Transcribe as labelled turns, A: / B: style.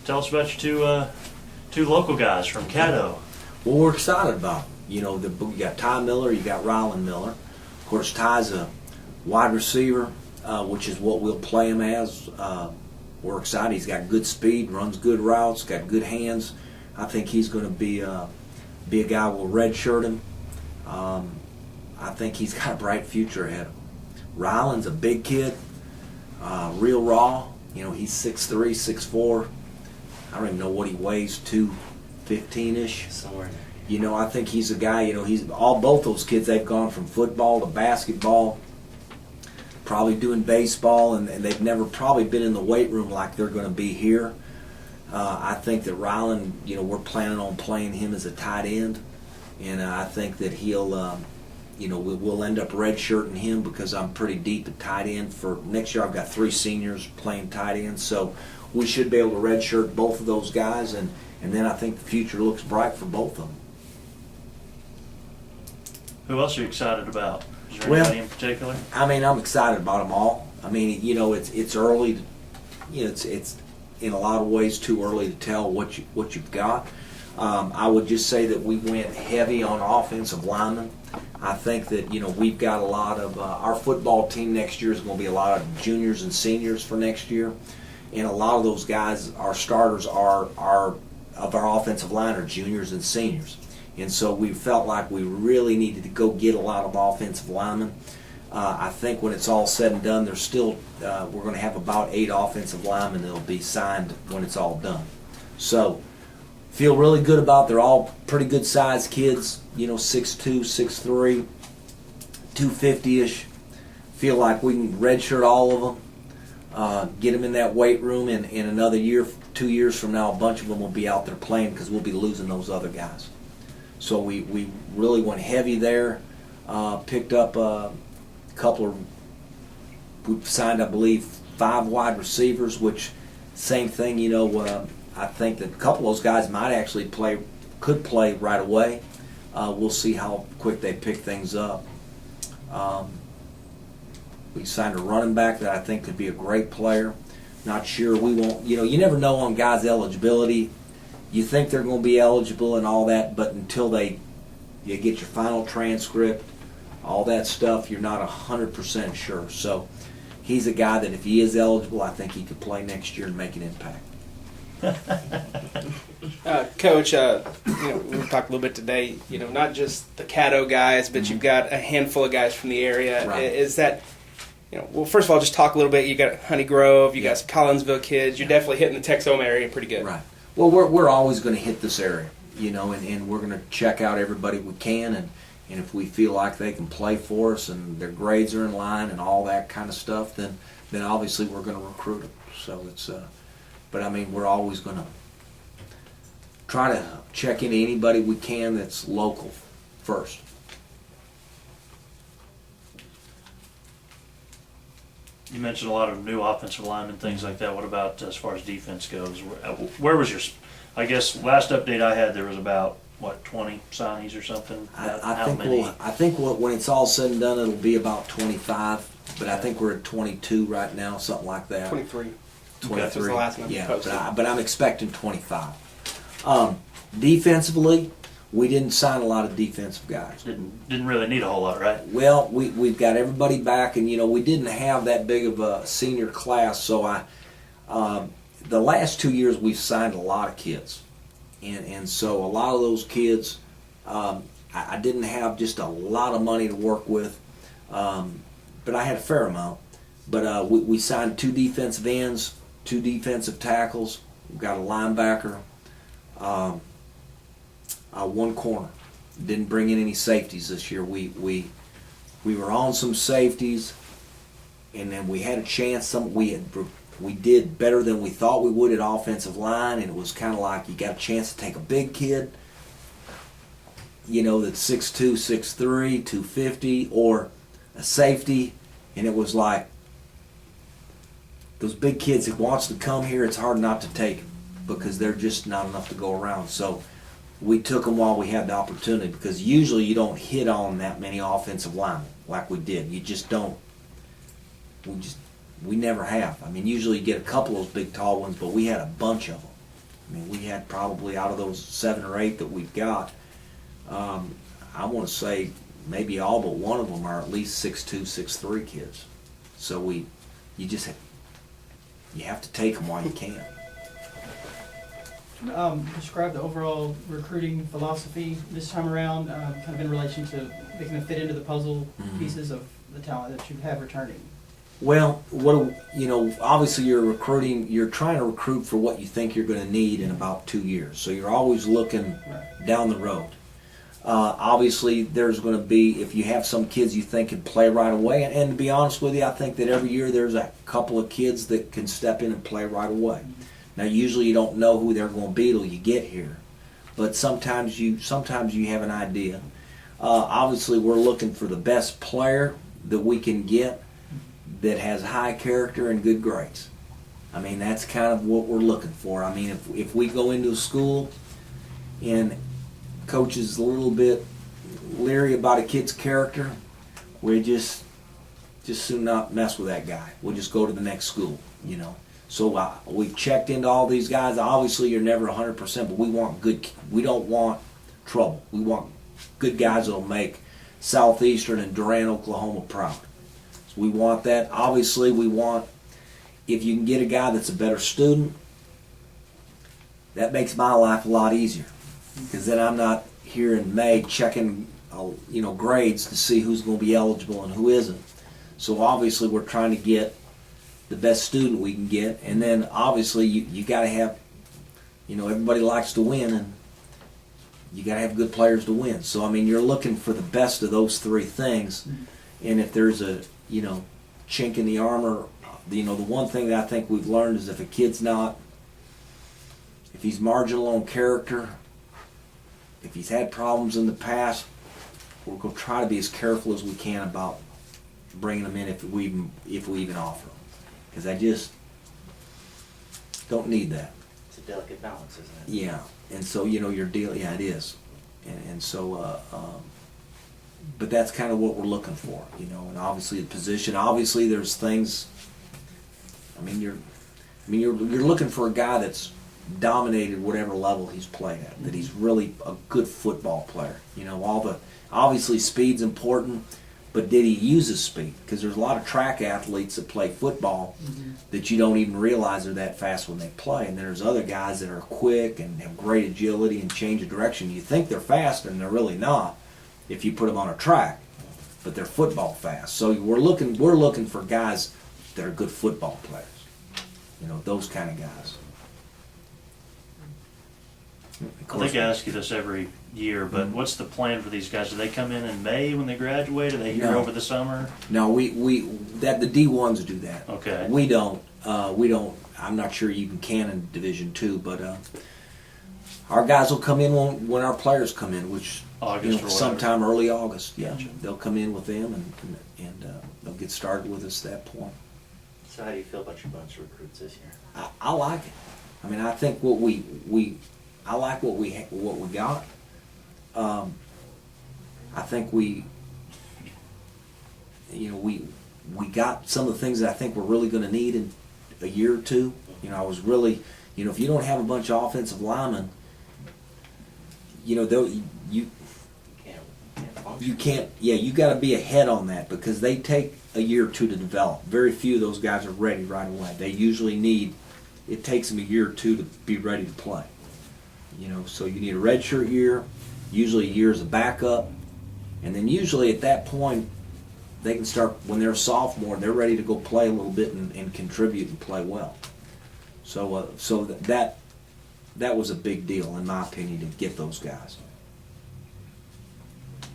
A: Tell us about your two local guys from Caddo.
B: Well, we're excited about them. You know, you got Ty Miller, you got Rylan Miller. Of course, Ty's a wide receiver, which is what we'll play him as. We're excited. He's got good speed, runs good routes, got good hands. I think he's going to be a guy we'll redshirt him. I think he's got a bright future ahead of him. Rylan's a big kid, real raw. You know, he's 6'3", 6'4". I don't even know what he weighs, 215-ish.
C: Somewhere in there.
B: You know, I think he's a guy, you know, both those kids, they've gone from football to basketball, probably doing baseball, and they've never probably been in the weight room like they're going to be here. I think that Rylan, you know, we're planning on playing him as a tight end, and I think that he'll, you know, we'll end up redshirting him because I'm pretty deep at tight end. For next year, I've got 3 seniors playing tight end, so we should be able to redshirt both of those guys, and then I think the future looks bright for both of them.
A: Who else are you excited about? Is there
B: Well,
A: anybody in particular?
B: I mean, I'm excited about them all. I mean, you know, it's early. You know, it's in a lot of ways too early to tell what you've got. I would just say that we went heavy on offensive linemen. I think that, you know, we've got a lot of our football team next year is going to be a lot of juniors and seniors for next year, and a lot of those guys, our starters are of our offensive line are juniors and seniors. And so we felt like we really needed to go get a lot of offensive linemen. I think when it's all said and done, there's still we're going to have about 8 offensive linemen that'll be signed when it's all done. So feel really good about. They're all pretty good sized kids. You know, 6'2", 6'3", 250-ish. Feel like we can redshirt all of them. Get them in that weight room, and in another year, 2 years from now, a bunch of them will be out there playing because we'll be losing those other guys. So we really went heavy there. Picked up a couple of, we signed, I believe, 5 wide receivers, which same thing, you know, I think that a couple of those guys might actually could play right away. We'll see how quick they pick things up. We signed a running back that I think could be a great player. Not sure, we won't, you know, you never know on guys' eligibility. You think they're going to be eligible and all that, but until you get your final transcript, all that stuff, you're not 100% sure. So he's a guy that if he is eligible, I think he could play next year and make an impact.
D: Coach, you know, we talked a little bit today, you know, not just the Caddo guys, but you've got a handful of guys from the area.
B: Right.
D: Is that, you know, well, first of all, just talk a little bit. You got Honey Grove, you got some Collinsville kids. You're definitely hitting the Texoma area pretty good.
B: Right. Well, we're always going to hit this area, you know, and we're going to check out everybody we can, and if we feel like they can play for us and their grades are in line and all that kind of stuff, then obviously we're going to recruit them. So it's, but I mean, we're always going to try to check into anybody we can that's local first.
A: You mentioned a lot of new offensive linemen, things like that. What about as far as defense goes? Where was your, I guess last update I had, there was about, what, 20 signees or something?
B: I think when it's all said and done, it'll be about 25, but I think we're at 22 right now, something like that.
D: 23.
B: 23.
D: Was the last number posted.
B: But I'm expecting 25. Defensively, we didn't sign a lot of defensive guys.
A: Didn't really need a whole lot, right?
B: Well, we've got everybody back, and you know we didn't have that big of a senior class, so the last 2 years we've signed a lot of kids, and so a lot of those kids, I didn't have just a lot of money to work with, but I had a fair amount. But we signed 2 defensive ends, 2 defensive tackles. We've got a linebacker. 1 corner. Didn't bring in any safeties this year. We were on some safeties, and then we had a chance. We did better than we thought we would at offensive line, and it was kind of like you got a chance to take a big kid, you know, that's 6'2", 6'3", 250, or a safety, and it was like those big kids that wants to come here, it's hard not to take them because they're just not enough to go around. So we took them while we had the opportunity, because usually you don't hit on that many offensive linemen like we did. You just don't. We never have. I mean, usually you get a couple of those big tall ones, but we had a bunch of them. I mean, we had probably out of those 7 or 8 that we've got, I want to say maybe all but one of them are at least 6'2", 6'3" kids. So you have to take them while you can.
C: Describe the overall recruiting philosophy this time around, kind of in relation to making them fit into the puzzle pieces of the talent that you have returning.
B: Well, obviously you're trying to recruit for what you think you're going to need in about 2 years. So you're always looking down the road. Obviously, there's going to be, if you have some kids you think can play right away, and to be honest with you, I think that every year there's a couple of kids that can step in and play right away. Now, usually you don't know who they're going to be till you get here, but sometimes you have an idea. Obviously, we're looking for the best player that we can get that has high character and good grades. I mean, that's kind of what we're looking for. I mean, if we go into a school and coach is a little bit leery about a kid's character, we just soon not mess with that guy. We'll just go to the next school, So we've checked into all these guys. Obviously, you're never 100%, but we want good. We don't want trouble. We want good guys that'll make Southeastern and Durant, Oklahoma proud. So we want that. Obviously, we want, if you can get a guy that's a better student, that makes my life a lot easier. Because then I'm not here in May checking, grades to see who's going to be eligible and who isn't. So obviously we're trying to get the best student we can get, and then obviously you got to have, everybody likes to win, and you got to have good players to win. So I mean, you're looking for the best of those 3 things, and if there's a chink in the armor, the one thing that I think we've learned is if a kid's not, if he's marginal on character, if he's had problems in the past, we're going to try to be as careful as we can about bringing them in if we even offer them. Because I just don't need that.
E: It's a delicate balance, isn't it?
B: Yeah, and so your deal. Yeah, it is, and so. But that's kind of what we're looking for, and obviously the position. Obviously, there's things. You're looking for a guy that's dominated whatever level he's played at, that he's really a good football player. Obviously speed's important, but did he use his speed? Because there's a lot of track athletes that play football that you don't even realize they're that fast when they play, and there's other guys that are quick and have great agility and change of direction. You think they're fast, and they're really not if you put them on a track, but they're football fast. So we're looking for guys that are good football players, those kind of guys.
A: I think I ask you this every year, but what's the plan for these guys? Do they come in May when they graduate? Are they here over the summer?
B: No, the D1s do that.
A: Okay.
B: We don't. I'm not sure you can in Division II, but our guys will come in when our players come in, which
A: August or
B: sometime early August. Yeah,
A: Gotcha.
B: They'll come in with them and they'll get started with us at that point.
E: So how do you feel about your bunch of recruits this year?
B: I like it. I mean, I think I like what we got. I think we got some of the things that I think we're really going to need in a year or 2. I was really, if you don't have a bunch of offensive linemen, you can't. Yeah, you got to be ahead on that because they take a year or 2 to develop. Very few of those guys are ready right away. They usually it takes them a year or 2 to be ready to play. So you need a redshirt year, usually a year as a backup, and then usually at that point they can start, when they're a sophomore, they're ready to go play a little bit and contribute and play well. So that was a big deal in my opinion to get those guys.